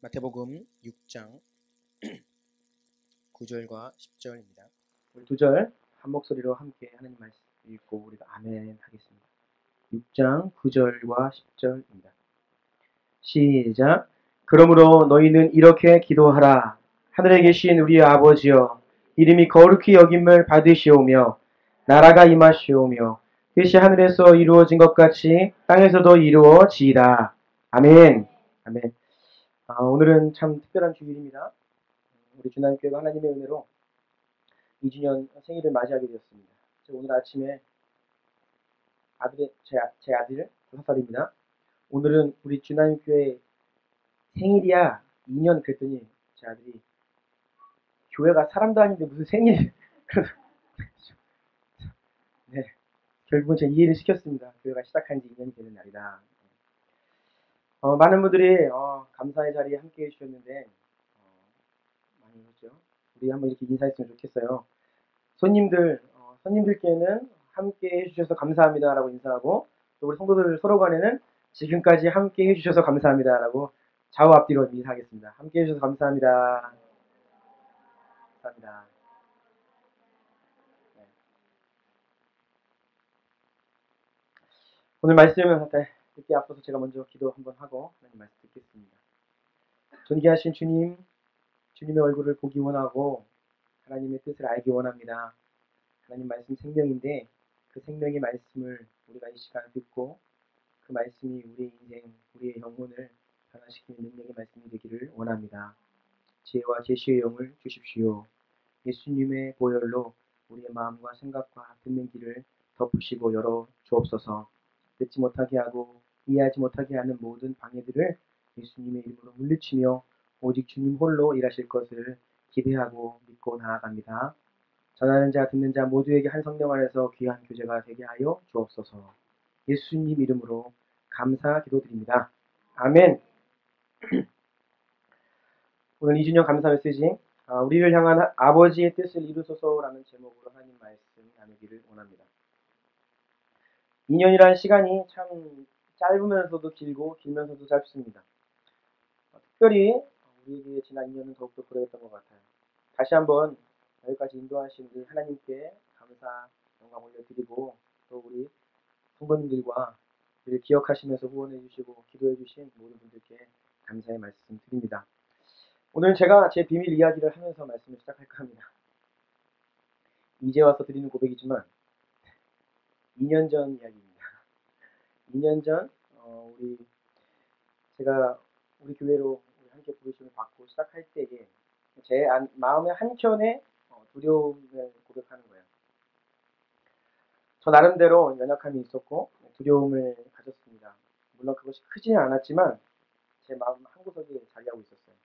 마태복음 6장 9절과 10절입니다. 우리 두 절 한 목소리로 함께 하나님 말씀 읽고 우리가 아멘 하겠습니다. 6장 9절과 10절입니다. 시작. 그러므로 너희는 이렇게 기도하라. 하늘에 계신 우리 아버지여, 이름이 거룩히 여김을 받으시오며 나라가 임하시오며 뜻이 하늘에서 이루어진 것 같이 땅에서도 이루어지이다. 아멘. 아멘. 오늘은 참 특별한 주일입니다. 우리 주남교회가 하나님의 은혜로 2주년 생일을 맞이하게 되었습니다. 오늘 아침에 제 아들 5살입니다. 오늘은 우리 주남교회 생일이야 2년 그랬더니 제 아들이 교회가 사람도 아닌데 무슨 생일 네, 결국은 제가 이해를 시켰습니다. 교회가 시작한 지 2년이 되는 날이다. 많은 분들이 감사의 자리에 함께 해주셨는데 많이 오셨죠? 우리 한번 이렇게 인사했으면 좋겠어요. 손님들께는 함께 해주셔서 감사합니다라고 인사하고, 또 우리 성도들 서로 간에는 지금까지 함께 해주셔서 감사합니다라고 좌우 앞뒤로 인사하겠습니다. 함께 해주셔서 감사합니다. 감사합니다. 네. 오늘 말씀을 듣기 앞서서 제가 먼저 기도 한번 하고 하나님 말씀 듣겠습니다. 존귀하신 주님, 주님의 얼굴을 보기 원하고 하나님의 뜻을 알기 원합니다. 하나님 말씀 생명인데 그 생명의 말씀을 우리가 이 시간 듣고 그 말씀이 우리의 인생, 우리의 영혼을 변화시키는 능력의 말씀이 되기를 원합니다. 지혜와 계시의 영을 주십시오. 예수님의 보혈로 우리의 마음과 생각과 듣는 길을 덮으시고 열어 주옵소서. 듣지 못하게 하고 이해하지 못하게 하는 모든 방해들을 예수님의 이름으로 물리치며 오직 주님 홀로 일하실 것을 기대하고 믿고 나아갑니다. 전하는 자 듣는 자 모두에게 한 성령 안에서 귀한 교제가 되게 하여 주옵소서. 예수님 이름으로 감사 기도드립니다. 아멘. 오늘 2주년 감사 메시지 우리를 향한 아버지의 뜻을 이루소서라는 제목으로 하나님 말씀 나누기를 원합니다. 2년이라는 시간이 참 짧으면서도 길고 길면서도 짧습니다. 특별히 우리에게 지난 2년은 더욱더 그랬던 것 같아요. 다시 한번 여기까지 인도하신 우리 하나님께 감사 영광 올려드리고, 또 우리 성도님들과 우리를 기억하시면서 후원해 주시고 기도해 주신 모든 분들께 감사의 말씀 드립니다. 오늘 제가 제 비밀 이야기를 하면서 말씀을 시작할까 합니다. 이제 와서 드리는 고백이지만 2년 전 이야기입니다. 2년 전 제가 우리 교회로 함께 부르심을 받고 시작할 때에 제 마음의 한켠에 두려움을 고백하는 거예요. 저 나름대로 연약함이 있었고 두려움을 가졌습니다. 물론 그것이 크지는 않았지만 제 마음 한구석에 자리하고 있었어요.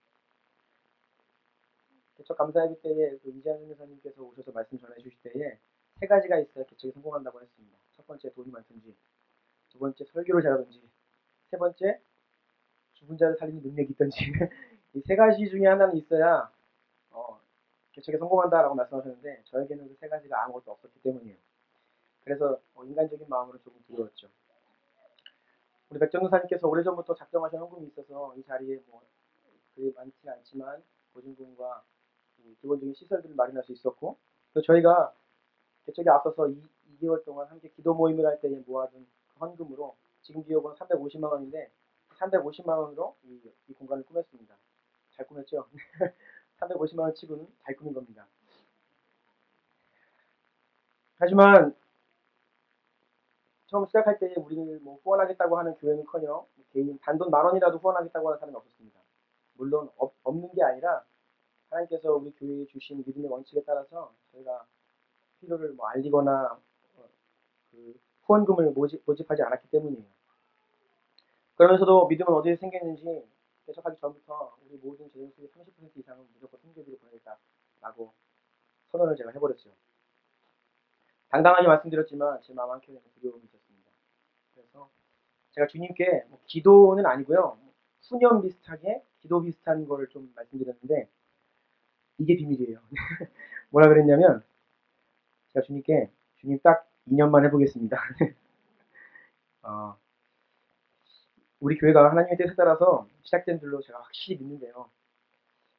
개척 감사회기 때에 이재현 선생님께서 오셔서 말씀 전해 주실 때에 3가지가 있어야 개척이 성공한다고 했습니다. 첫 번째, 돈이 많든지, 두 번째, 설교를 잘하든지, 세 번째, 죽은 자를 살리는 능력이 있든지 이 3가지 중에 하나는 있어야 개척에 성공한다라고 말씀하셨는데, 저에게는 그 3가지가 아무것도 없었기 때문이에요. 그래서 인간적인 마음으로 조금 두려웠죠. 우리 백정사님께서 오래전부터 작정하신 헌금이 있어서 이 자리에 그리 많지는 않지만 보증금과 기본적인 시설들을 마련할 수 있었고, 또 저희가 개척에 앞서서 2개월 동안 함께 기도 모임을 할 때에 모아둔 그 헌금으로 지금 기업은 350만 원인데 350만 원으로 이 공간을 꾸몄습니다. 잘 꾸몄죠? 350만 원 치고는 잘 꾸민 겁니다. 하지만 처음 시작할 때 우리를 후원하겠다고 하는 교회는커녕 개인 단돈 10,000원이라도 후원하겠다고 하는 사람이 없었습니다. 물론 없는 게 아니라 하나님께서 우리 교회에 주신 믿음의 원칙에 따라서 저희가 필요를 알리거나 그 후원금을 모집하지 않았기 때문이에요. 그러면서도 믿음은 어디서 생겼는지 개척하기 전부터 우리 모든 재정수의 30% 이상은 무조건 선교비로 보내겠다라고 선언을 제가 해버렸어요. 당당하게 말씀드렸지만 제 마음 한켠에는 두려움이 있었습니다. 그래서 제가 주님께 기도는 아니고요, 수념 비슷하게 기도 비슷한 거를 좀 말씀드렸는데 이게 비밀이에요. 뭐라 그랬냐면 제가 주님께 주님 딱 2년만 해보겠습니다. 우리 교회가 하나님의 뜻에 따라서 시작된 줄로 제가 확실히 믿는데요.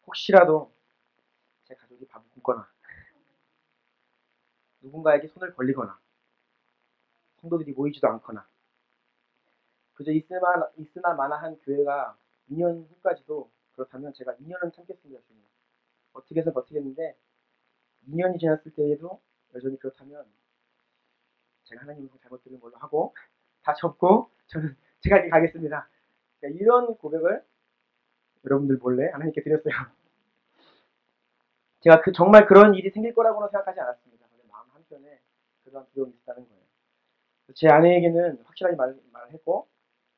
혹시라도 제 가족이 밥을 굶거나 누군가에게 손을 벌리거나 성도들이 모이지도 않거나 그저 있으나 마나한 교회가 2년 후까지도 그렇다면 제가 2년은 참겠습니다. 주님. 어떻게 해서 버티겠는데 2년이 지났을 때에도 여전히 그렇다면 제가 하나님의 잘못 들은 걸로 하고 다 접고 저는 제가 이렇게 가겠습니다. 그러니까 이런 고백을 여러분들 몰래 하나님께 드렸어요. 제가 정말 그런 일이 생길 거라고는 생각하지 않았습니다. 근데 마음 한편에 그런 두려움이 있다는 거예요. 제 아내에게는 확실하게 말했고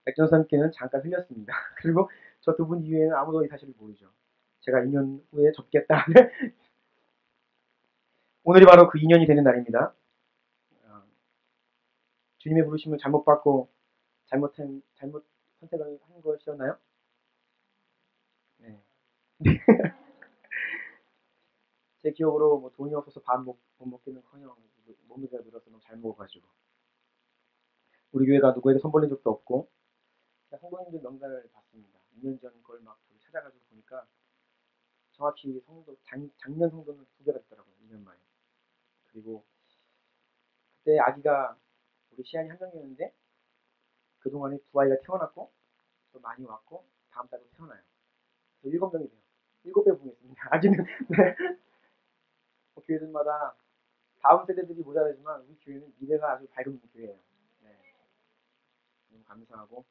백전사님께는 잠깐 흘렸습니다. 그리고 저 두 분 이외에는 아무도 이 사실을 모르죠. 제가 2년 후에 접겠다. 오늘이 바로 그 2년이 되는 날입니다. 주님의 부르심을 잘못 받고 잘못 선택을 한 것이었나요? 네. 제 기억으로 뭐 돈이 없어서 밥 못 먹기는커녕 몸이 들어서 너무 잘 먹어가지고 우리 교회가 누구에게 손 벌린 적도 없고 성도님들 명단을 봤습니다. 2년 전 걸 막 찾아가지고 보니까 정확히 작년 성도는 2개가 됐더라고요. 2년 만에. 그리고 그때 아기가 우리 시안이 한 명이었는데 그동안에 2아이가 태어났고 또 많이 왔고 다음 달도 태어나요. 그래서 7명이 돼요. 7배 부흥했습니다. 아기는 네. 교회들마다 다음 세대들이 모자라지만 우리 교회는 미래가 아주 밝은 교회예요. 네. 너무 감사하고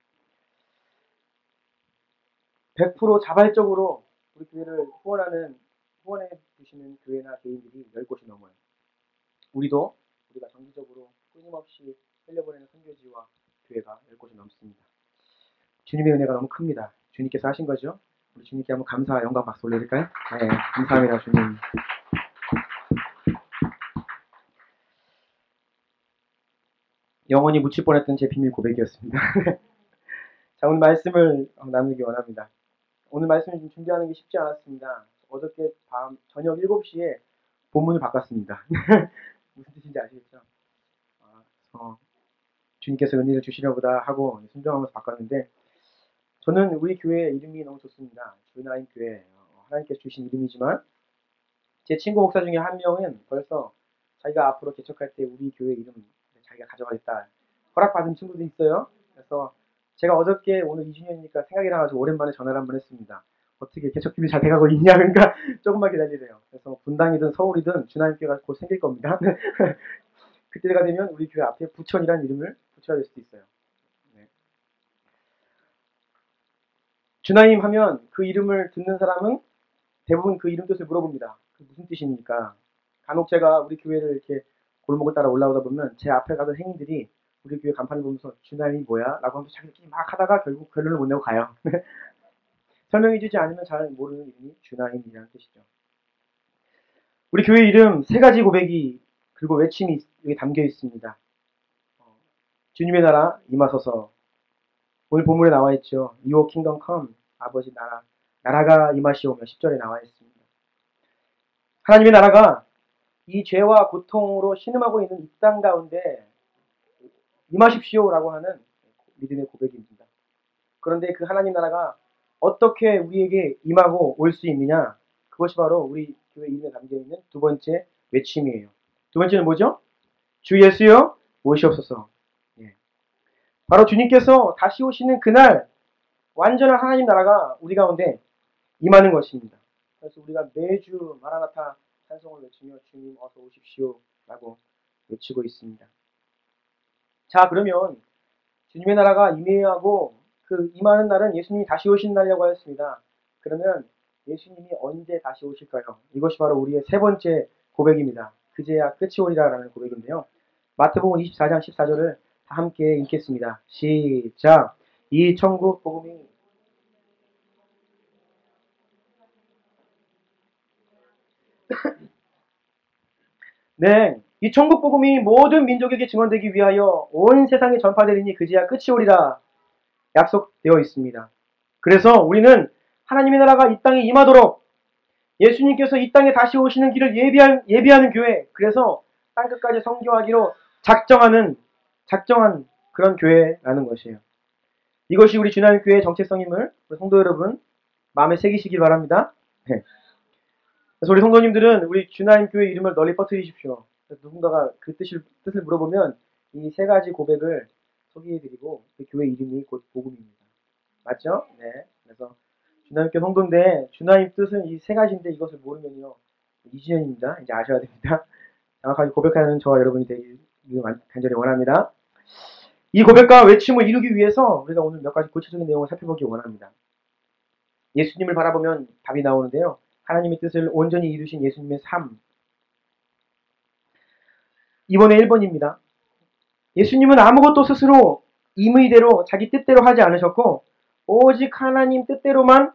100% 자발적으로 우리 교회를 후원해 주시는 교회나 개인들이 10곳이 넘어요. 우리가 정기적으로 끊임없이 흘려보내는 선교지와 교회가 10곳이 넘습니다. 주님의 은혜가 너무 큽니다. 주님께서 하신 거죠. 우리 주님께 한번 감사와 영광 박수 올려드릴까요? 네, 감사합니다, 주님. 영원히 묻힐 뻔했던 제 비밀 고백이었습니다. 자, 오늘 말씀을 나누기 원합니다. 오늘 말씀을 준비하는 게 쉽지 않았습니다. 어저께 저녁 7시에 본문을 바꿨습니다. 무슨 뜻인지 아시겠죠? 주님께서 은혜를 주시려 보다 하고 순종하면서 바꿨는데 저는 우리 교회 이름이 너무 좋습니다. 주나인 교회 하나님께서 주신 이름이지만 제 친구 목사 중에 한 명은 벌써 자기가 앞으로 개척할 때 우리 교회 이름 자기가 가져가겠다 허락받은 친구도 있어요. 그래서 제가 어저께 오늘 2주년이니까 생각이 나가지고 오랜만에 전화를 한번 했습니다. 어떻게 개척 준비 잘 돼가고 있냐? 그러니까 조금만 기다리래요. 그래서 분당이든 서울이든 주나인 교회가 곧 생길 겁니다. 그때가 되면 우리 교회 앞에 부천이라는 이름을 붙여야 될 수도 있어요. 네. 주나임 하면 그 이름을 듣는 사람은 대부분 그 이름 뜻을 물어봅니다. 그 무슨 뜻입니까? 간혹 제가 우리 교회를 이렇게 골목을 따라 올라오다 보면 제 앞에 가던 행인들이 우리 교회 간판을 보면서 주나임이 뭐야? 라고 하면서 자기들끼리 막 하다가 결국 결론을 못 내고 가요. 설명해주지 않으면 잘 모르는 이름이 주나임이라는 뜻이죠. 우리 교회 이름 3가지 고백이 그리고 외침이 여기 담겨 있습니다. 주님의 나라 임하소서. 오늘 본문에 나와 있죠. Your kingdom come. 아버지 나라가 임하시오며 10절에 나와 있습니다. 하나님의 나라가 이 죄와 고통으로 신음하고 있는 이 땅 가운데 임하십시오라고 하는 믿음의 고백입니다. 그런데 그 하나님 나라가 어떻게 우리에게 임하고 올 수 있느냐? 그것이 바로 우리 교회 이름에 담겨있는 2번째 외침이에요. 2번째는 뭐죠? 주 예수여 오시옵소서. 예. 바로 주님께서 다시 오시는 그날 완전한 하나님 나라가 우리 가운데 임하는 것입니다. 그래서 우리가 매주 마라나타 찬송을 외치며 주님 어서 오십시오 라고 외치고 있습니다. 자, 그러면 주님의 나라가 임하고 그 임하는 날은 예수님이 다시 오신 날이라고 하였습니다. 그러면 예수님이 언제 다시 오실까요? 이것이 바로 우리의 3번째 고백입니다. 그제야 끝이 오리라 라는 고백인데요. 마태복음 24장 14절을 다 함께 읽겠습니다. 시작! 이 천국 복음이 네, 이 천국 복음이 모든 민족에게 증언되기 위하여 온 세상에 전파되리니 그제야 끝이 오리라 약속되어 있습니다. 그래서 우리는 하나님의 나라가 이 땅에 임하도록 예수님께서 이 땅에 다시 오시는 길을 예비하는 교회, 그래서 땅끝까지 선교하기로 작정한 그런 교회라는 것이에요. 이것이 우리 주나님 교회의 정체성임을 우리 성도 여러분 마음에 새기시길 바랍니다. 네. 그래서 우리 성도님들은 우리 주나님 교회 이름을 널리 퍼뜨리십시오. 누군가가 그 뜻을 물어보면 이 세 가지 고백을 소개해드리고 그 교회 이름이 곧 복음입니다. 맞죠? 네. 그래서 주나님 교회 성도인데 주나님 뜻은 이 세 가지인데 이것을 모르면요 2주년입니다. 이제 아셔야 됩니다. 정확하게 고백하는 저와 여러분이 되길 간절히 원합니다. 이 고백과 외침을 이루기 위해서 우리가 오늘 몇 가지 구체적인 내용을 살펴보기 원합니다. 예수님을 바라보면 답이 나오는데요. 하나님의 뜻을 온전히 이루신 예수님의 삶. 이번에 1번입니다. 예수님은 아무것도 스스로 임의대로 자기 뜻대로 하지 않으셨고 오직 하나님 뜻대로만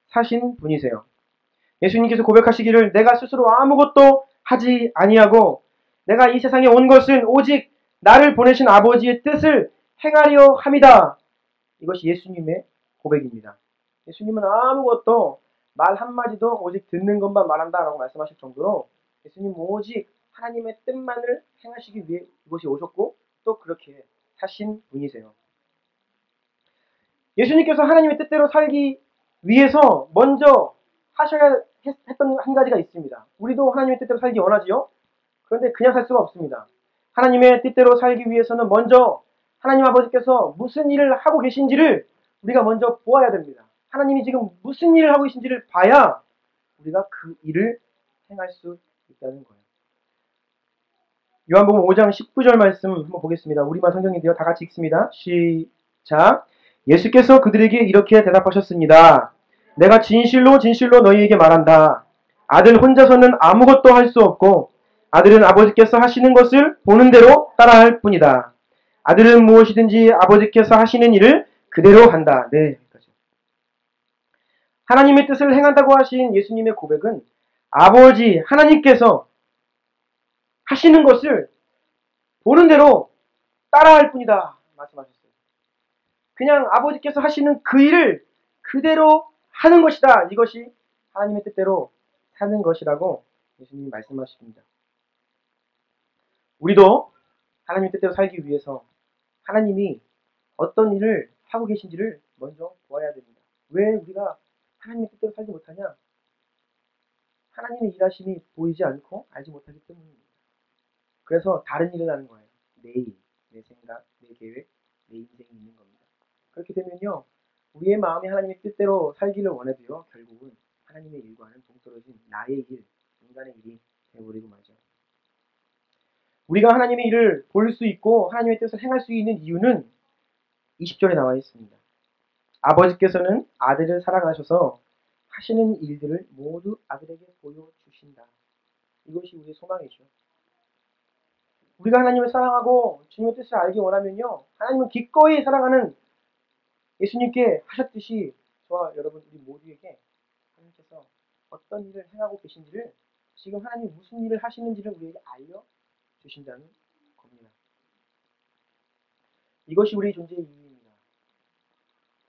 사신 분이세요. 예수님께서 고백하시기를 내가 스스로 아무것도 하지 아니하고 내가 이 세상에 온 것은 오직 나를 보내신 아버지의 뜻을 행하려 함이다. 이것이 예수님의 고백입니다. 예수님은 아무것도 말 한마디도 오직 듣는 것만 말한다 라고 말씀하실 정도로 예수님은 오직 하나님의 뜻만을 행하시기 위해 이곳에 오셨고 또 그렇게 사신 분이세요. 예수님께서 하나님의 뜻대로 살기 위해서 먼저 하셔야 했던 한 가지가 있습니다. 우리도 하나님의 뜻대로 살기 원하지요? 그런데 그냥 살 수가 없습니다. 하나님의 뜻대로 살기 위해서는 먼저 하나님 아버지께서 무슨 일을 하고 계신지를 우리가 먼저 보아야 됩니다. 하나님이 지금 무슨 일을 하고 계신지를 봐야 우리가 그 일을 행할 수 있다는 거예요. 요한복음 5장 19절 말씀 한번 보겠습니다. 우리만 성경인데요. 다 같이 읽습니다. 시작. 예수께서 그들에게 이렇게 대답하셨습니다. 내가 진실로 진실로 너희에게 말한다. 아들 혼자서는 아무것도 할 수 없고 아들은 아버지께서 하시는 것을 보는 대로 따라할 뿐이다. 아들은 무엇이든지 아버지께서 하시는 일을 그대로 한다. 네. 하나님의 뜻을 행한다고 하신 예수님의 고백은 아버지 하나님께서 하시는 것을 보는 대로 따라할 뿐이다 말씀하셨어요. 그냥 아버지께서 하시는 그 일을 그대로 하는 것이다. 이것이 하나님의 뜻대로 사는 것이라고 예수님이 말씀하십니다. 우리도 하나님의 뜻대로 살기 위해서 하나님이 어떤 일을 하고 계신지를 먼저 보아야 됩니다. 왜 우리가 하나님의 뜻대로 살지 못하냐? 하나님의 일하심이 보이지 않고 알지 못하기 때문입니다. 그래서 다른 일을 하는 거예요. 내 일, 내 생각, 내 계획, 내 인생이 있는 겁니다. 그렇게 되면요. 우리의 마음이 하나님의 뜻대로 살기를 원해도요. 결국은 하나님의 일과는 동떨어진 나의 일, 인간의 일이 되어버리고 마죠. 우리가 하나님의 일을 볼 수 있고 하나님의 뜻을 행할 수 있는 이유는 20절에 나와 있습니다. 아버지께서는 아들을 사랑하셔서 하시는 일들을 모두 아들에게 보여주신다. 이것이 우리의 소망이죠. 우리가 하나님을 사랑하고 주님의 뜻을 알기 원하면요. 하나님은 기꺼이 사랑하는 예수님께 하셨듯이 저와 여러분 우리 모두에게 하나님께서 어떤 일을 행하고 계신지를 지금 하나님이 무슨 일을 하시는지를 우리에게 알려주신다는 겁니다. 이것이 우리의 존재의 이유입니다.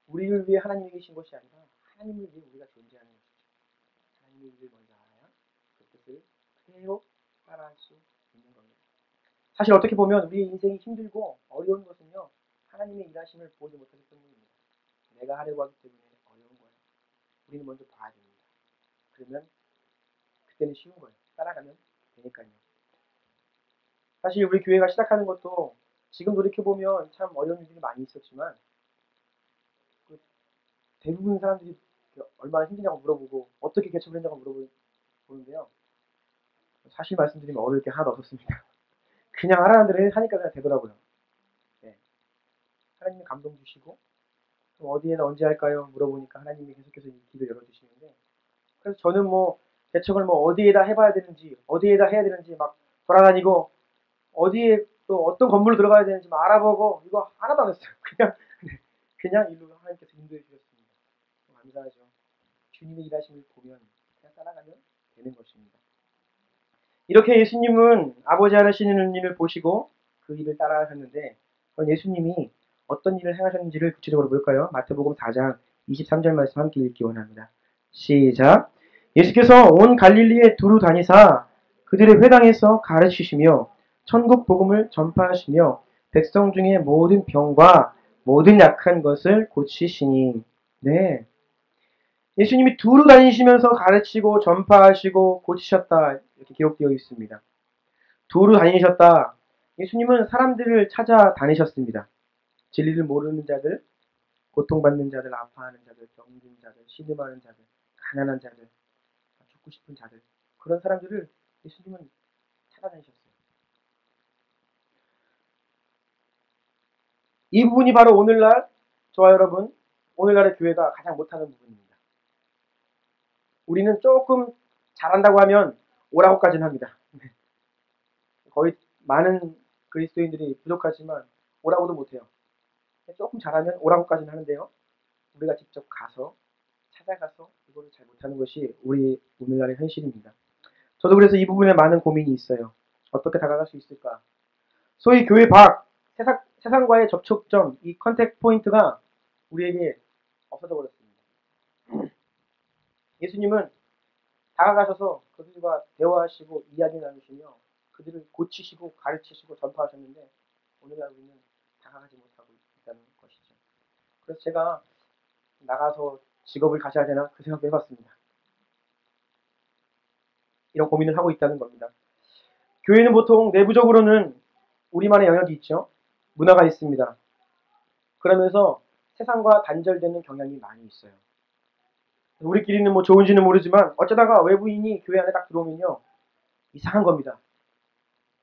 우리를 위해 하나님이 계신 것이 아니라 하나님을 위해 우리가 존재하는 것이죠. 하나님의 일을 먼저 알아야 그 뜻을 그대로 따라할 수 있는 겁니다. 사실 어떻게 보면 우리의 인생이 힘들고 어려운 것은요. 하나님의 일하심을 보지 못하기 때문입니다. 내가 하려고 하기 때문에 어려운 거예요. 우리는 먼저 봐야 됩니다. 그러면 그때는 쉬운 거예요. 따라가면 되니까요. 사실 우리 교회가 시작하는 것도 지금 돌이켜보면 참 어려운 일들이 많이 있었지만 대부분 사람들이 얼마나 힘드냐고 물어보고 어떻게 개척을 했냐고 물어보는데요. 사실 말씀드리면 어려울 게 하나도 없었습니다. 그냥 하라는 대로 하니까 그냥 되더라고요. 네. 하나님이 감동 주시고 어디에나 언제 할까요? 물어보니까 하나님이 계속해서 이 길을 열어주시는데 그래서 저는 뭐 개척을 뭐 어디에다 해봐야 되는지 어디에다 해야 되는지 막 돌아다니고 어디에 또 어떤 건물로 들어가야 되는지 막 알아보고 이거 하나도 안 했어요. 그냥 일로 하나님께서 인도해 주셨습니다. 감사하죠. 주님의 일하심을 보면 그냥 따라가면 되는 것입니다. 이렇게 예수님은 아버지 하시는 일을 보시고 그 일을 따라하셨는데 그럼 예수님이 어떤 일을 행하셨는지를 구체적으로 볼까요? 마태복음 4장 23절 말씀 함께 읽기 원합니다. 시작. 예수께서 온 갈릴리에 두루 다니사 그들의 회당에서 가르치시며 천국 복음을 전파하시며 백성 중에 모든 병과 모든 약한 것을 고치시니. 네. 예수님이 두루 다니시면서 가르치고 전파하시고 고치셨다. 이렇게 기록되어 있습니다. 두루 다니셨다. 예수님은 사람들을 찾아다니셨습니다. 진리를 모르는 자들, 고통받는 자들, 아파하는 자들, 병든 자들, 신음하는 자들, 가난한 자들, 죽고 싶은 자들, 그런 사람들을 예수님은 찾아다니셨어요. 이 부분이 바로 오늘날 저와 여러분, 오늘날의 교회가 가장 못하는 부분입니다. 우리는 조금 잘한다고 하면 오라고까지는 합니다. 거의 많은 그리스도인들이 부족하지만 오라고도 못해요. 조금 잘하면 오라고까지는 하는데요. 우리가 직접 가서 찾아가서 이거를 잘 못하는 것이 우리 오늘날의 현실입니다. 저도 그래서 이 부분에 많은 고민이 있어요. 어떻게 다가갈 수 있을까? 소위 교회 밖, 세상과의 접촉점, 이 컨택 포인트가 우리에게 없어져 버렸습니다. 예수님은 다가가셔서 그들과 대화하시고 이야기 나누시며 그들을 고치시고 가르치시고 전파하셨는데 오늘날 우리는 다가가지 못하고 있다는 것이죠. 그래서 제가 나가서 직업을 가져야 되나 그 생각도 해봤습니다. 이런 고민을 하고 있다는 겁니다. 교회는 보통 내부적으로는 우리만의 영역이 있죠. 문화가 있습니다. 그러면서 세상과 단절되는 경향이 많이 있어요. 우리끼리는 뭐 좋은지는 모르지만 어쩌다가 외부인이 교회 안에 딱 들어오면요. 이상한 겁니다.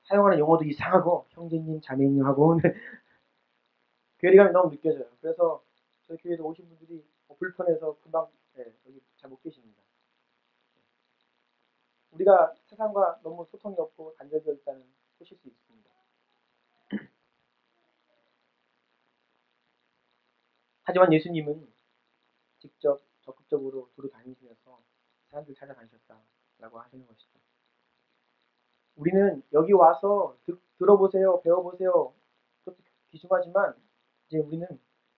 사용하는 용어도 이상하고 형제님, 자매님 하고 괴리감이 너무 느껴져요. 그래서 저희 교회도 오신 분들이 불편해서 금방 여기 잘 못 계십니다. 우리가 세상과 너무 소통이 없고 단절되어 있다는 보실 수 있습니다. 하지만 예수님은 직접 적극적으로 두루 다니시면서 사람들 찾아다니셨다라고 하시는 것이죠. 우리는 여기 와서 들어보세요, 배워보세요. 그것도 귀중하지만 이제 우리는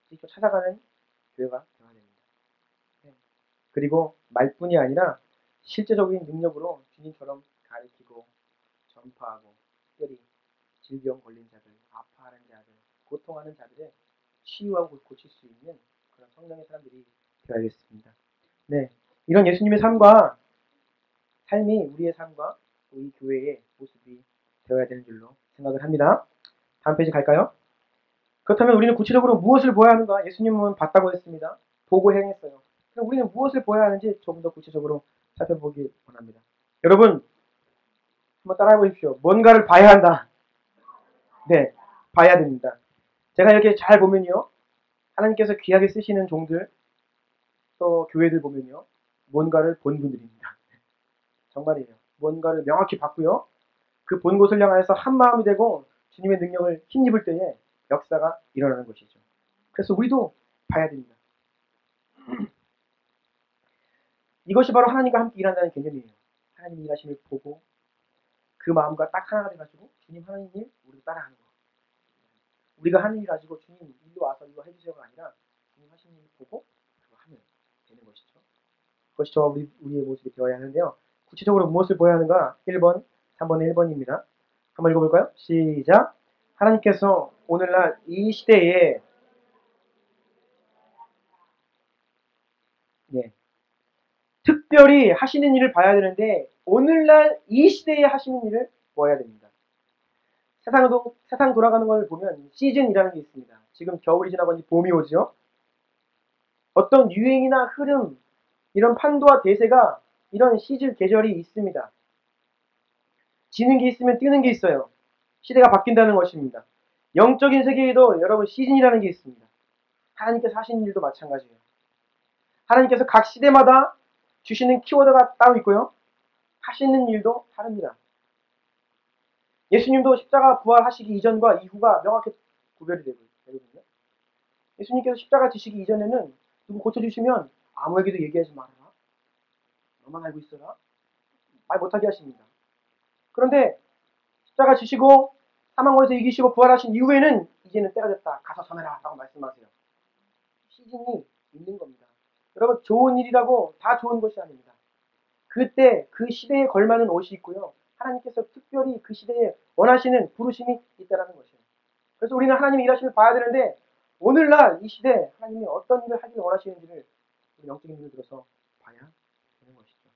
직접 찾아가는 교회가 되어야 됩니다. 그리고 말뿐이 아니라 실제적인 능력으로 주님처럼 가르치고 전파하고 특별히 질병 걸린 자들, 아파하는 자들, 고통하는 자들의 치유하고 고칠 수 있는 그런 성령의 사람들이 되어야겠습니다. 네, 이런 예수님의 삶이 우리의 삶과 우리 교회의 모습이 되어야 되는 줄로 생각을 합니다. 다음 페이지 갈까요? 그렇다면 우리는 구체적으로 무엇을 보아야 하는가? 예수님은 봤다고 했습니다. 보고 행했어요. 그럼 우리는 무엇을 보아야 하는지 조금 더 구체적으로 살펴보기 원합니다. 여러분, 한번 따라해 보십시오. 뭔가를 봐야 한다. 네, 봐야 됩니다. 제가 이렇게 잘 보면요. 하나님께서 귀하게 쓰시는 종들, 또 교회들 보면요. 뭔가를 본 분들입니다. 정말이에요. 뭔가를 명확히 봤고요. 그 본 곳을 향하여서 한 마음이 되고 주님의 능력을 힘입을 때에 역사가 일어나는 것이죠. 그래서 우리도 봐야 됩니다. 이것이 바로 하나님과 함께 일한다는 개념이에요. 하나님 일하심을 보고 그 마음과 딱 하나가 돼가지고 주님 하나님 일 우리도 따라하는 거. 우리가 하는 일 가지고 주님 일로 와서 이거 해주세요가 아니라 주님 하시는 일 보고 그거 하면 되는 것이죠. 그것이 저와 우리의 모습이 되어야 하는데요. 구체적으로 무엇을 보여야 하는가? 1번, 3번의 1번입니다. 한번 읽어볼까요? 시작! 하나님께서 오늘날 이 시대에 특별히 하시는 일을 봐야 되는데 오늘날 이 시대에 하시는 일을 보아야 됩니다. 세상 돌아가는 걸 보면 시즌이라는 게 있습니다. 지금 겨울이 지나고 이제 봄이 오죠. 어떤 유행이나 흐름, 이런 판도와 대세가 이런 시즌 계절이 있습니다. 지는 게 있으면 뜨는 게 있어요. 시대가 바뀐다는 것입니다. 영적인 세계에도 여러분 시즌이라는 게 있습니다. 하나님께서 하시는 일도 마찬가지예요. 하나님께서 각 시대마다 주시는 키워드가 따로 있고요. 하시는 일도 다릅니다. 예수님도 십자가 부활하시기 이전과 이후가 명확히 구별이 되거든요. 예수님께서 십자가 지시기 이전에는 누구 고쳐주시면 아무에게도 얘기하지 말아라. 너만 알고 있어라. 말 못하게 하십니다. 그런데 십자가 지시고 사망권에서 이기시고 부활하신 이후에는 이제는 때가 됐다. 가서 전해라 라고 말씀하세요. 시즌이 있는 겁니다. 여러분 좋은 일이라고 다 좋은 것이 아닙니다. 그때 그 시대에 걸맞는 옷이 있고요. 하나님께서 특별히 그 시대에 원하시는 부르심이 있다는 것이에요. 그래서 우리는 하나님의 일하심을 봐야 되는데 오늘날 이 시대에 하나님이 어떤 일을 하기를 원하시는지를 우리 영적인 눈을 들어서 봐야 되는 것이죠.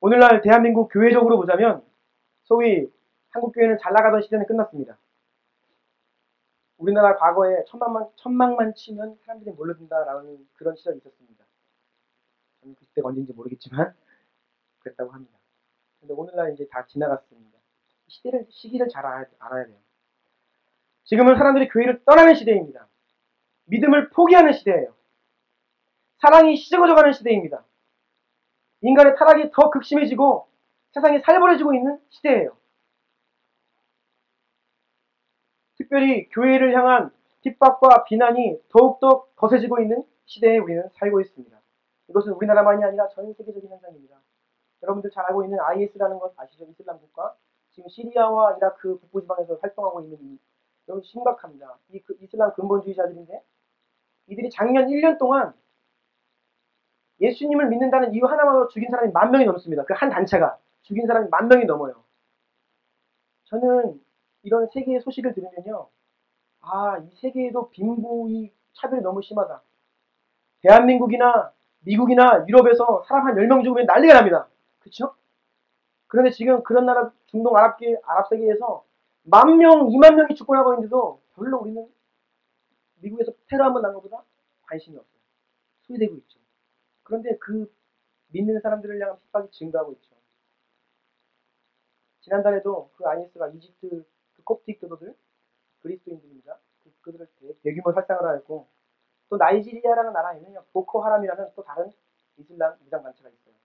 오늘날 대한민국 교회적으로 보자면 소위 한국교회는 잘 나가던 시대는 끝났습니다. 우리나라 과거에 천막만 치면 사람들이 몰려든다라는 그런 시절이 있었습니다. 저는 그 시대가 언제인지 모르겠지만 그랬다고 합니다. 근데 오늘날 이제 다 지나갔습니다. 시기를 잘 알아야 돼요. 지금은 사람들이 교회를 떠나는 시대입니다. 믿음을 포기하는 시대예요. 사랑이 식어져가는 시대입니다. 인간의 타락이 더 극심해지고 세상이 살벌해지고 있는 시대예요. 특별히 교회를 향한 핍박과 비난이 더욱더 거세지고 있는 시대에 우리는 살고 있습니다. 이것은 우리나라만이 아니라 전 세계적인 현상입니다. 여러분들 잘 알고 있는 IS라는 것 아시죠? 이슬람 국가. 지금 시리아와 이라크 북부지방에서 활동하고 있는 여기 심각합니다. 이슬람 근본주의자들인데 이들이 작년 1년 동안 예수님을 믿는다는 이유 하나만으로 죽인 사람이 10,000명이 넘습니다. 그 한 단체가 죽인 사람이 10,000명이 넘어요. 저는 이런 세계의 소식을 들으면요. 이 세계에도 빈부의 차별이 너무 심하다. 대한민국이나 미국이나 유럽에서 사람 한 10명 죽으면 난리가 납니다. 그쵸? 그런데 지금 그런 나라 중동 아랍 세계에서 10,000명, 20,000명이 죽고 나고 있는데도 별로 우리는 미국에서 테러 한번 난 것보다 관심이 없어요. 소외되고 있죠. 그런데 그 믿는 사람들을 향한 핍박이 증가하고 있죠. 지난달에도 그 IS가 이집트 그 콥틱 교도들, 그리스도인들입니다. 그들을 대규모 살상을 하였고 또 나이지리아라는 나라에는요 보코 하람이라는 또 다른 이슬람 무장 단체가 있어요.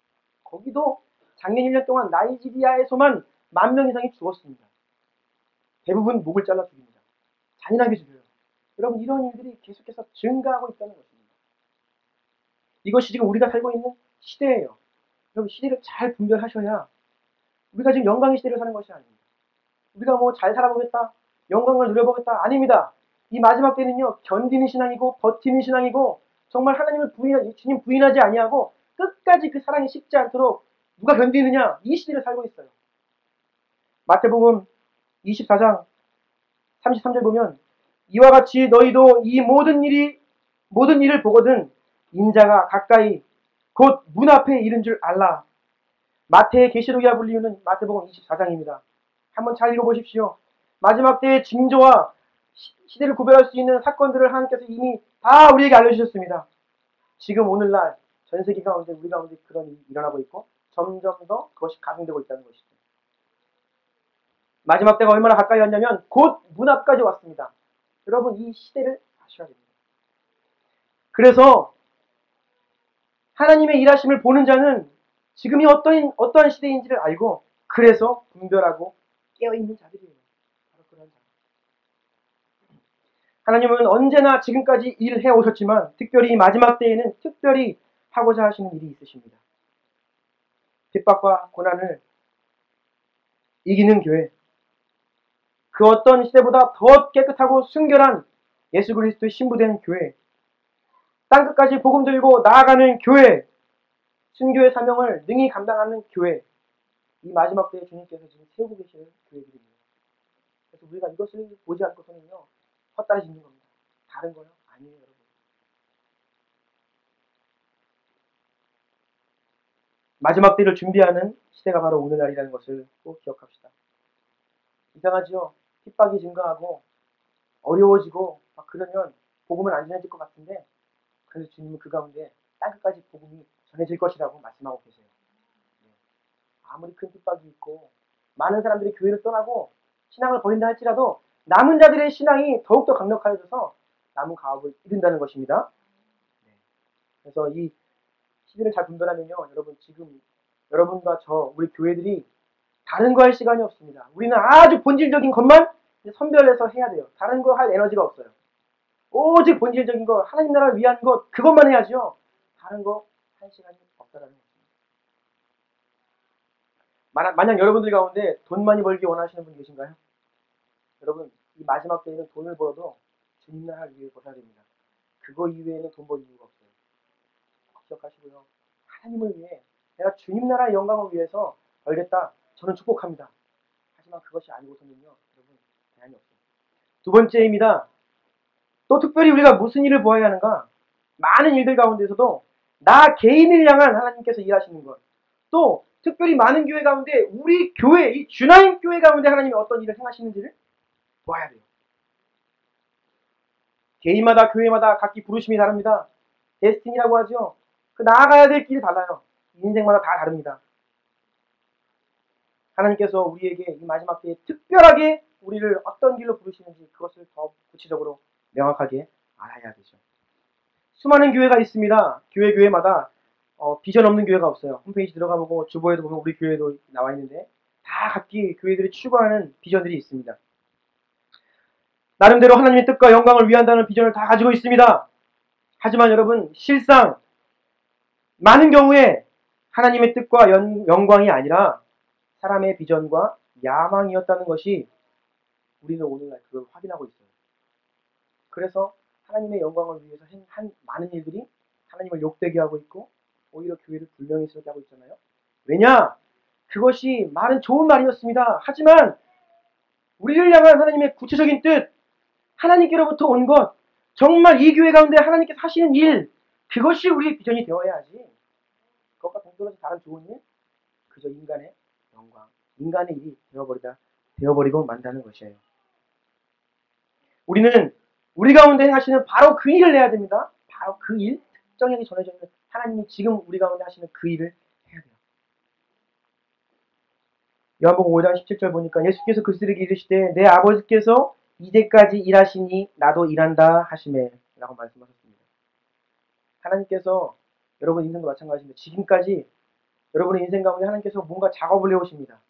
거기도 작년 1년 동안 나이지리아에서만 10,000명 이상이 죽었습니다. 대부분 목을 잘라 죽입니다. 잔인하게 죽여요. 여러분 이런 일들이 계속해서 증가하고 있다는 것입니다. 이것이 지금 우리가 살고 있는 시대예요. 여러분 시대를 잘 분별하셔야 우리가 지금 영광의 시대를 사는 것이 아닙니다. 우리가 뭐 잘 살아보겠다, 영광을 누려보겠다 아닙니다. 이 마지막 때는요 견디는 신앙이고 버티는 신앙이고 정말 하나님을 주님 부인하지 아니하고 끝까지 그 사랑이 식지 않도록 누가 견디느냐 이 시대를 살고 있어요. 마태복음 24장 33절 보면 이와 같이 너희도 이 모든 일을 보거든 인자가 가까이 곧 문 앞에 이른 줄 알라. 마태의 계시록이라 불리우는 마태복음 24장입니다. 한번 잘 읽어보십시오. 마지막 때의 징조와 시대를 구별할 수 있는 사건들을 하나님께서 이미 다 우리에게 알려주셨습니다. 지금 오늘날 전 세계 가운데 우리 가운데 그런 일이 일어나고 있고 점점 더 그것이 가중되고 있다는 것이죠. 마지막 때가 얼마나 가까이 왔냐면 곧 문 앞까지 왔습니다. 여러분 이 시대를 아셔야 됩니다. 그래서 하나님의 일하심을 보는 자는 지금이 어떠한 시대인지를 알고 그래서 분별하고 깨어있는 자들이에요. 바로 그런 자. 하나님은 언제나 지금까지 일을 해오셨지만 특별히 마지막 때에는 특별히 하고자 하시는 일이 있으십니다. 핍박과 고난을 이기는 교회, 그 어떤 시대보다 더 깨끗하고 순결한 예수 그리스도의 신부된 교회, 땅끝까지 복음 들고 나아가는 교회, 순교의 사명을 능히 감당하는 교회, 이 마지막 때에 주님께서 지금 세우고 계시는 교회들입니다. 그래서 우리가 이것을 보지 않고서는요 헛다리 짓는 겁니다. 다른 거요? 아니에요, 여러분. 마지막 때를 준비하는 시대가 바로 오늘날이라는 것을 꼭 기억합시다. 이상하죠? 핍박이 증가하고 어려워지고 막 그러면 복음은 안 전해질 것 같은데 그래서 주님은 그 가운데 땅끝까지 복음이 전해질 것이라고 말씀하고 계세요. 아무리 큰 핍박이 있고 많은 사람들이 교회를 떠나고 신앙을 버린다 할지라도 남은 자들의 신앙이 더욱더 강력하여져서 남은 가업을 이룬다는 것입니다. 그래서 이 시대를 잘 분별하면요 여러분 지금 여러분과 저 우리 교회들이 다른 거 할 시간이 없습니다. 우리는 아주 본질적인 것만 선별해서 해야 돼요. 다른 거 할 에너지가 없어요. 오직 본질적인 거 하나님 나라를 위한 것 그것만 해야죠. 다른 거 할 시간이 없다라는 거죠. 만약 여러분들 가운데 돈 많이 벌기 원하시는 분 계신가요? 여러분 이 마지막 때에는 돈을 벌어도 주님 나라를 위해 벌어야 됩니다. 그거 이외에는 돈 벌 이유가 없어요. 기억하시고요. 하나님을 위해 내가 주님 나라의 영광을 위해서 벌겠다. 저는 축복합니다. 하지만 그것이 아니고서는요. 여러분 대안이 없어요. 두 번째입니다. 또 특별히 우리가 무슨 일을 보아야 하는가? 많은 일들 가운데서도 나 개인을 향한 하나님께서 일하시는 것. 또 특별히 많은 교회 가운데 우리 교회, 이 주나인 교회 가운데 하나님이 어떤 일을 행하시는지를 보아야 돼요. 개인마다 교회마다 각기 부르심이 다릅니다. 데스티니라고 하죠. 그 나아가야 될 길이 달라요. 인생마다 다 다릅니다. 하나님께서 우리에게 이 마지막 때에 특별하게 우리를 어떤 길로 부르시는지 그것을 더 구체적으로 명확하게 알아야 되죠. 수많은 교회가 있습니다. 교회마다 비전 없는 교회가 없어요. 홈페이지 들어가 보고 주보에도 보면 우리 교회도 나와 있는데 다 각기 교회들이 추구하는 비전들이 있습니다. 나름대로 하나님의 뜻과 영광을 위한다는 비전을 다 가지고 있습니다. 하지만 여러분 실상 많은 경우에 하나님의 뜻과 영광이 아니라 사람의 비전과 야망이었다는 것이 우리는 오늘날 그걸 확인하고 있어요. 그래서 하나님의 영광을 위해서 한 많은 일들이 하나님을 욕되게 하고 있고 오히려 교회를 불명예스럽게 하고 있잖아요. 왜냐? 그것이 말은 좋은 말이었습니다. 하지만 우리를 향한 하나님의 구체적인 뜻, 하나님께로부터 온 것, 정말 이 교회 가운데 하나님께서 하시는 일, 그것이 우리의 비전이 되어야 하지. 그것과 동떨어진 다른 좋은 일, 그저 인간의 영광, 인간의 일이 되어버리고 만다는 것이에요. 우리는 우리 가운데 하시는 바로 그 일을 해야 됩니다. 바로 그 일, 특정하게 전해져 있는 하나님이 지금 우리 가운데 하시는 그 일을 해야 돼요. 요한복음 5장 17절 보니까 예수께서 그들에게 이르시되 내 아버지께서 이제까지 일하시니 나도 일한다 하시매 라고 말씀하셨습니다. 하나님께서 여러분 인생도 마찬가지입니다. 지금까지 여러분의 인생 가운데 하나님께서 뭔가 작업을 해오십니다.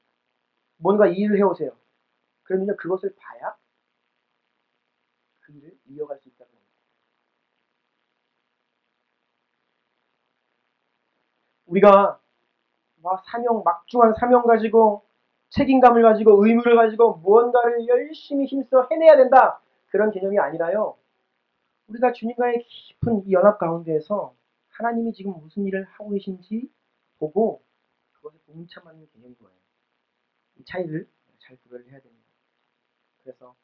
뭔가 일을 해오세요. 그러면 그것을 봐야 그 일을 이어갈 수 있다는 겁니다. 우리가 막중한 사명 가지고 책임감을 가지고 의무를 가지고 무언가를 열심히 힘써 해내야 된다. 그런 개념이 아니라요. 우리가 주님과의 깊은 이 연합 가운데에서 하나님이 지금 무슨 일을 하고 계신지 보고 그것을 동참하는 개념인 거예요. 이 차이를 잘 구별을 해야 됩니다. 그래서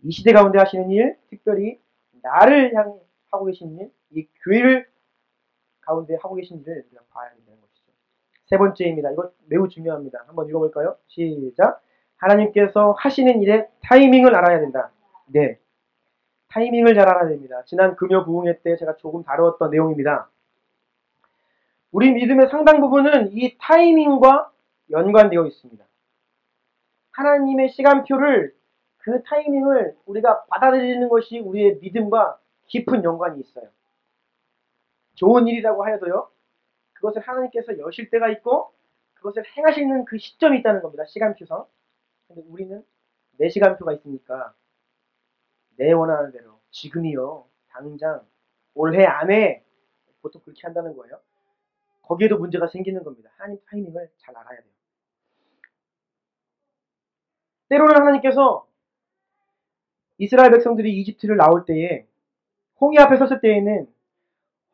이 시대 가운데 하시는 일, 특별히 나를 향해 하고 계신 일, 이 교회를 가운데 하고 계신 일을 우리가 봐야 된다는 것이죠. 세 번째입니다. 이거 매우 중요합니다. 한번 읽어볼까요? 시작. 하나님께서 하시는 일의 타이밍을 알아야 된다. 네. 타이밍을 잘 알아야 됩니다. 지난 금요 부흥회 때 제가 조금 다루었던 내용입니다. 우리 믿음의 상당 부분은 이 타이밍과 연관되어 있습니다. 하나님의 시간표를 그 타이밍을 우리가 받아들이는 것이 우리의 믿음과 깊은 연관이 있어요. 좋은 일이라고 하여도요. 그것을 하나님께서 여실 때가 있고 그것을 행하시는 그 시점이 있다는 겁니다. 시간표상. 근데 우리는 내 시간표가 있으니까 내 원하는 대로 지금이요. 당장 올해 안에 보통 그렇게 한다는 거예요. 거기에도 문제가 생기는 겁니다. 하나님 타이밍을 잘 알아야 돼요. 때로는 하나님께서 이스라엘 백성들이 이집트를 나올 때에 홍해 앞에 섰을 때에는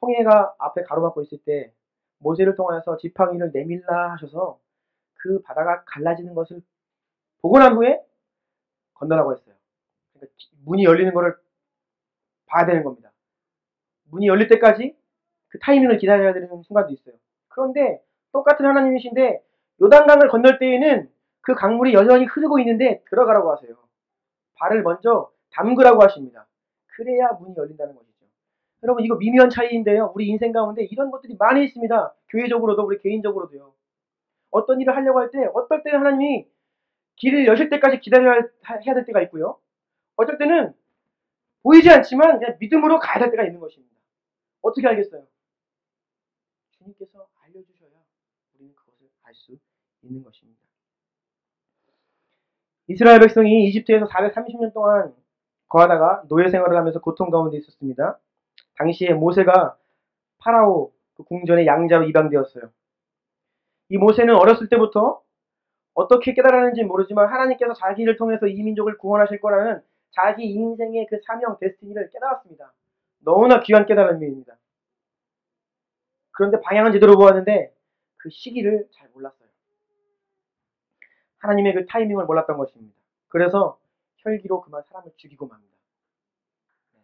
홍해가 앞에 가로막고 있을 때 모세를 통해서 지팡이를 내밀라 하셔서 그 바다가 갈라지는 것을 보고 난 후에 건너라고 했어요. 그러니까 문이 열리는 것을 봐야 되는 겁니다. 문이 열릴 때까지 그 타이밍을 기다려야 되는 순간도 있어요. 그런데 똑같은 하나님이신데 요단강을 건널 때에는 그 강물이 여전히 흐르고 있는데 들어가라고 하세요. 발을 먼저 담그라고 하십니다. 그래야 문이 열린다는 것이죠. 여러분 이거 미묘한 차이인데요. 우리 인생 가운데 이런 것들이 많이 있습니다. 교회적으로도 우리 개인적으로도요. 어떤 일을 하려고 할 때 어떨 때는 하나님이 길을 여실 때까지 기다려야 해야 될 때가 있고요. 어떨 때는 보이지 않지만 그냥 믿음으로 가야 될 때가 있는 것입니다. 어떻게 알겠어요? 주님께서 알려주셔야 우리는 그것을 알 수 있는 것입니다. 이스라엘 백성이 이집트에서 430년 동안 거하다가 노예 생활을 하면서 고통 가운데 있었습니다. 당시에 모세가 파라오 그 궁전의 양자로 입양되었어요. 이 모세는 어렸을 때부터 어떻게 깨달았는지 모르지만 하나님께서 자기를 통해서 이 민족을 구원하실 거라는 자기 인생의 그 사명, 데스티니를 깨달았습니다. 너무나 귀한 깨달음입니다. 그런데 방향은 제대로 보았는데 그 시기를 잘 몰랐어요. 하나님의 그 타이밍을 몰랐던 것입니다. 그래서 혈기로 그만 사람을 죽이고 맙니다. 네.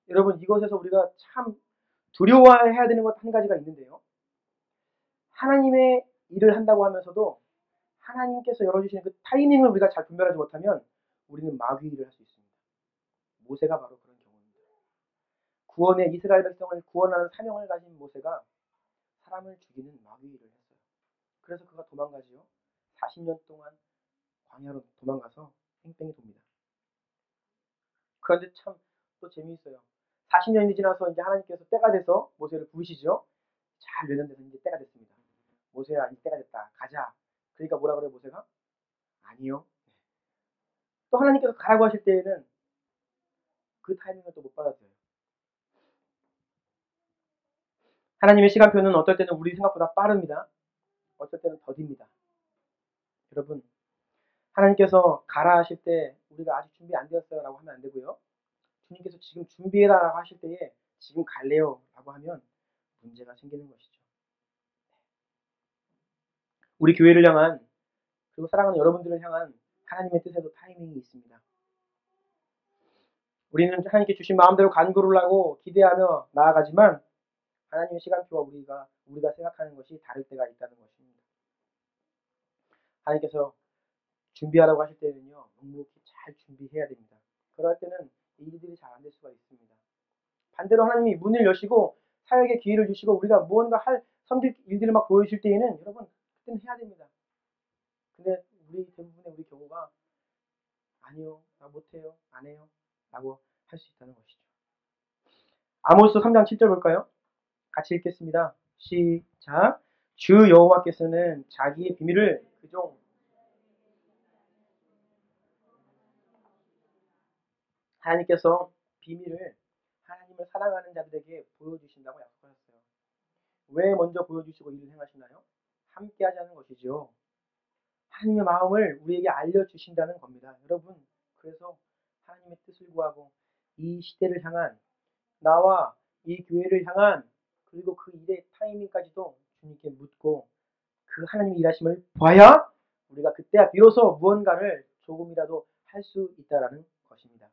여러분, 이것에서 우리가 참 두려워해야 되는 것 한 가지가 있는데요. 하나님의 일을 한다고 하면서도 하나님께서 열어주시는 그 타이밍을 우리가 잘 분별하지 못하면 우리는 마귀 일을 할 수 있습니다. 모세가 바로 그런 경우입니다. 구원의 이스라엘 백성을 구원하는 사명을 가진 모세가 사람을 죽이는 마귀 일을 했어요. 그래서 그가 도망가지요. 40년 동안 광야로 도망가서 뺑뺑이 돕니다. 그런데 참 또 재미있어요. 40년이 지나서 이제 하나님께서 때가 돼서 모세를 부르시죠. 잘 외면돼서 이제 때가 됐습니다. 모세야, 이제 때가 됐다. 가자. 그러니까 뭐라 그래요, 모세가? 아니요. 또 하나님께서 가라고 하실 때에는 그 타이밍을 또 못 받아들여요. 하나님의 시간표는 어떨 때는 우리 생각보다 빠릅니다. 어떨 때는 더딥니다. 여러분, 하나님께서 가라 하실 때 우리가 아직 준비 안 되었어요 라고 하면 안 되고요. 주님께서 지금 준비해라 라고 하실 때에 지금 갈래요 라고 하면 문제가 생기는 것이죠. 우리 교회를 향한, 그리고 사랑하는 여러분들을 향한 하나님의 뜻에도 타이밍이 있습니다. 우리는 하나님께 주신 마음대로 간구를 하고 기대하며 나아가지만 하나님의 시간표와 우리가 생각하는 것이 다를 때가 있다는 것입니다. 하나님께서 준비하라고 하실 때는요, 묵묵히 잘 준비해야 됩니다. 그럴 때는 일들이 잘 안 될 수가 있습니다. 반대로 하나님이 문을 여시고 사역의 기회를 주시고 우리가 무언가 섬길 일들을 막 보여주실 때에는 여러분, 그때는 해야 됩니다. 근데 대부분의 우리 경우가 아니요, 나 못해요, 안 해요 라고 할 수 있다는 것이죠. 아모스 3장 7절 볼까요? 같이 읽겠습니다. 시작. 주 여호와께서는 자기의 비밀을 그종 하나님께서 비밀을 하나님을 사랑하는 자들에게 보여주신다고 약속하셨어요. 왜 먼저 보여주시고 일을 행하시나요? 함께 하자는 것이죠. 하나님의 마음을 우리에게 알려주신다는 겁니다. 여러분, 그래서 하나님의 뜻을 구하고 이 시대를 향한, 나와 이 교회를 향한, 그리고 그 일의 타이밍까지도 주님께 묻고 그 하나님의 일하심을 봐야 우리가 그때야 비로소 무언가를 조금이라도 할 수 있다는 것입니다.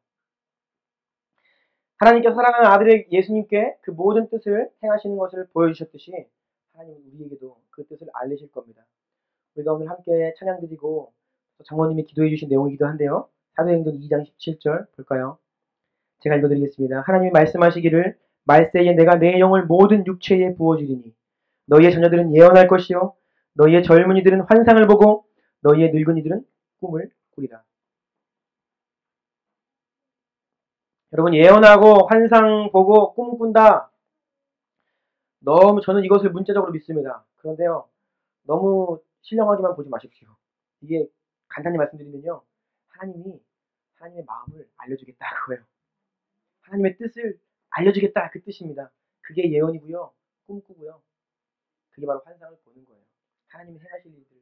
하나님께서 사랑하는 아들의 예수님께 그 모든 뜻을 행하시는 것을 보여주셨듯이 하나님은 우리에게도 그 뜻을 알리실 겁니다. 우리가 오늘 함께 찬양드리고 장모님이 기도해 주신 내용이기도 한데요. 사도행전 2장 17절 볼까요? 제가 읽어드리겠습니다. 하나님이 말씀하시기를 말세에 내가 내 영을 모든 육체에 부어주리니 너희의 자녀들은 예언할 것이요 너희의 젊은이들은 환상을 보고 너희의 늙은이들은 꿈을 꾸리라. 여러분, 예언하고 환상 보고 꿈 꾼다. 너무 저는 이것을 문자적으로 믿습니다. 그런데요, 너무 신령하게만 보지 마십시오. 이게 간단히 말씀드리면요, 하나님의 마음을 알려주겠다 그거예요. 하나님의 뜻을 알려주겠다 그 뜻입니다. 그게 예언이고요, 꿈꾸고요. 그게 바로 환상을 보는 거예요. 하나님이 행하실 일들,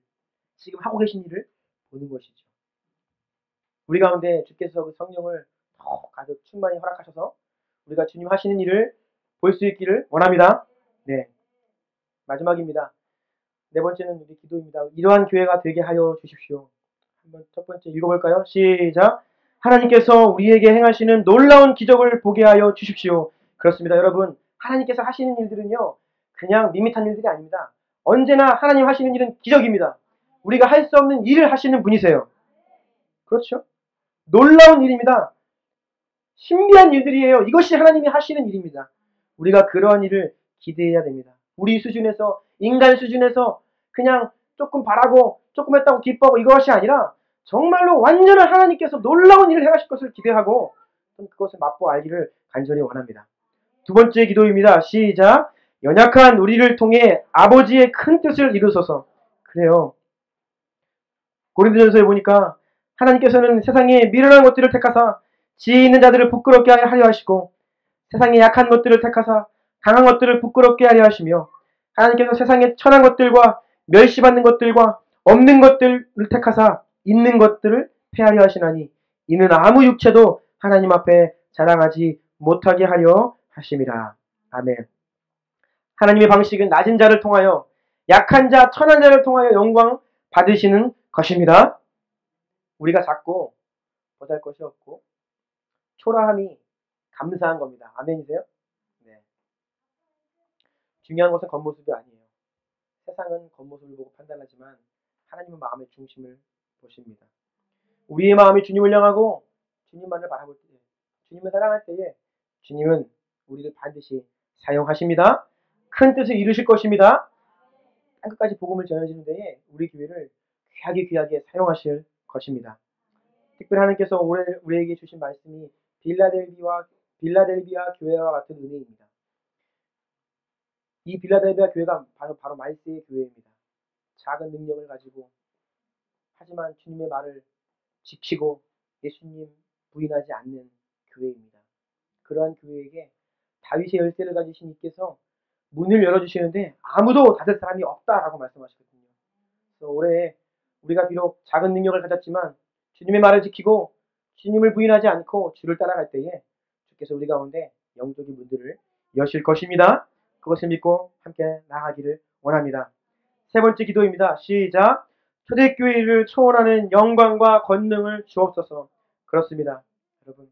지금 하고 계신 일을 보는 것이죠. 우리 가운데 주께서 그 성령을 더 가득 충만히 허락하셔서 우리가 주님 하시는 일을 볼 수 있기를 원합니다. 네, 마지막입니다. 네 번째는 우리 기도입니다. 이러한 교회가 되게 하여 주십시오. 한번 첫 번째 읽어볼까요? 시작. 하나님께서 우리에게 행하시는 놀라운 기적을 보게 하여 주십시오. 그렇습니다. 여러분, 하나님께서 하시는 일들은요, 그냥 밋밋한 일들이 아닙니다. 언제나 하나님 하시는 일은 기적입니다. 우리가 할 수 없는 일을 하시는 분이세요. 그렇죠? 놀라운 일입니다. 신비한 일들이에요. 이것이 하나님이 하시는 일입니다. 우리가 그러한 일을 기대해야 됩니다. 우리 수준에서, 인간 수준에서 그냥 조금 바라고 조금 했다고 기뻐하고 이것이 아니라 정말로 완전한 하나님께서 놀라운 일을 행하실 것을 기대하고 그것을 맛보 알기를 간절히 원합니다. 두 번째 기도입니다. 시작. 연약한 우리를 통해 아버지의 큰 뜻을 이루소서. 그래요. 고린도전서에 보니까 하나님께서는 세상에 미련한 것들을 택하사 지혜 있는 자들을 부끄럽게 하려 하시고 세상에 약한 것들을 택하사 강한 것들을 부끄럽게 하려 하시며 하나님께서 세상에 천한 것들과 멸시받는 것들과 없는 것들을 택하사 있는 것들을 폐하려 하시나니 이는 아무 육체도 하나님 앞에 자랑하지 못하게 하려 하심이라. 아멘. 하나님의 방식은 낮은 자를 통하여 약한 자, 천한 자를 통하여 영광 받으시는 것입니다. 우리가 작고 보잘 것이 없고 초라함이 감사한 겁니다. 아멘이세요? 네. 중요한 것은 겉모습이 아니에요. 세상은 겉모습을 보고 판단하지만 하나님은 마음의 중심을 보십니다. 우리의 마음이 주님을 향하고 주님만을 바라볼 때에, 주님을 사랑할 때에 주님은 우리를 반드시 사용하십니다. 큰 뜻을 이루실 것입니다. 땅끝까지 복음을 전해주는 데에 우리 교회를 귀하게 사용하실 것입니다. 특별히 하나님께서 우리에게 주신 말씀이 빌라델비아 교회와 같은 은혜입니다. 이 빌라델비아 교회가 바로 말세의 교회입니다. 작은 능력을 가지고 하지만 주님의 말을 지키고 예수님 부인하지 않는 교회입니다. 그러한 교회에게 다윗의 열쇠를 가지신 이께서 문을 열어주시는데 아무도 닫을 사람이 없다라고 말씀하시거든요. 그래서 올해 우리가 비록 작은 능력을 가졌지만 주님의 말을 지키고 주님을 부인하지 않고 주를 따라갈 때에 주께서 우리 가운데 영적인 문들을 여실 것입니다. 그것을 믿고 함께 나아가기를 원합니다. 세 번째 기도입니다. 시작. 초대교회를 초월하는 영광과 권능을 주옵소서. 그렇습니다. 여러분,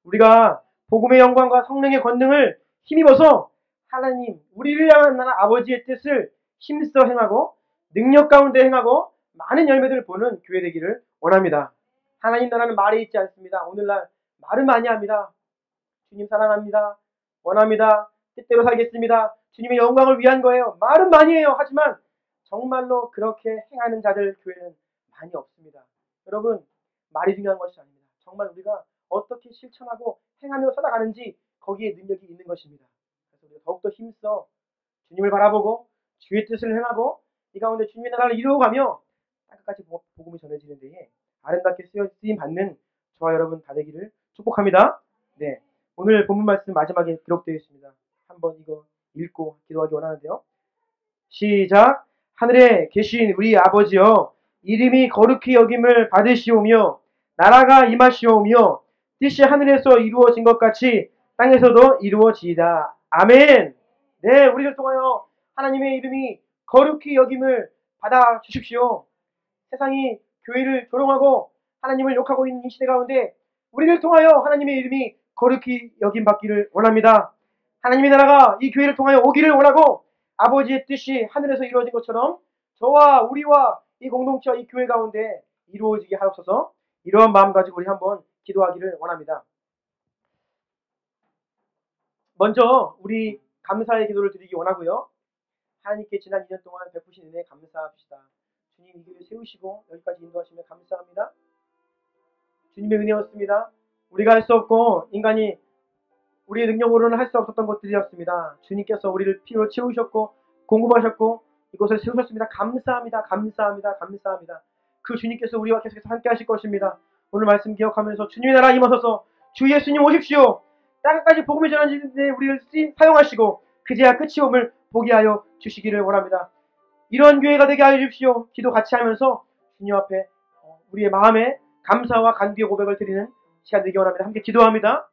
우리가 복음의 영광과 성령의 권능을 힘입어서 하나님, 우리를 향한 아버지의 뜻을 힘써 행하고 능력 가운데 행하고 많은 열매들을 보는 교회 되기를 원합니다. 하나님 나라는 말에 있지 않습니다. 오늘날 말은 많이 합니다. 주님 사랑합니다. 원합니다. 뜻대로 살겠습니다. 주님의 영광을 위한 거예요. 말은 많이 해요. 하지만 정말로 그렇게 행하는 자들 교회는 많이 없습니다. 여러분, 말이 중요한 것이 아닙니다. 정말 우리가 어떻게 실천하고 행하며 살아가는지 거기에 능력이 있는 것입니다. 그래서 우리가 더욱더 힘써 주님을 바라보고 주의 뜻을 행하고 이 가운데 주님의 나라를 이루어가며 땅끝까지 복음이 전해지는 데에 아름답게 쓰임 받는 저와 여러분 다 되기를 축복합니다. 네, 오늘 본문 말씀 마지막에 기록되어 있습니다. 한번 이거 읽고 기도하기 원하는데요. 시작. 하늘에 계신 우리 아버지여, 이름이 거룩히 여김을 받으시오며 나라가 임하시오며 뜻이 하늘에서 이루어진 것 같이 땅에서도 이루어지이다. 아멘. 네, 우리를 통하여 하나님의 이름이 거룩히 여김을 받아 주십시오. 세상이 교회를 조롱하고 하나님을 욕하고 있는 이 시대 가운데 우리를 통하여 하나님의 이름이 거룩히 여김 받기를 원합니다. 하나님의 나라가 이 교회를 통하여 오기를 원하고 아버지의 뜻이 하늘에서 이루어진 것처럼 저와 우리와 이 공동체와 이 교회 가운데 이루어지게 하옵소서. 이러한 마음 가지고 우리 한번 기도하기를 원합니다. 먼저 우리 감사의 기도를 드리기 원하고요. 하나님께 지난 2년 동안 베푸신 은혜에 감사합시다. 주님 이 교회 세우시고 여기까지 인도하시며 감사합니다. 주님의 은혜였습니다. 우리가 할 수 없고 인간이 우리의 능력으로는 할 수 없었던 것들이었습니다. 주님께서 우리를 피로 채우셨고 공급하셨고 이곳을 세우셨습니다. 감사합니다. 감사합니다. 감사합니다. 그 주님께서 우리와 계속해서 함께 하실 것입니다. 오늘 말씀 기억하면서 주님의 나라 임하소서. 주 예수님 오십시오. 땅까지 복음을 전하시는데 우리를 사용하시고 그제야 끝이 옴을 보게 하여 주시기를 원합니다. 이런 교회가 되게 하여 주십시오. 기도 같이 하면서 주님 앞에 우리의 마음에 감사와 간구의 고백을 드리는 시간 되기 원합니다. 함께 기도합니다.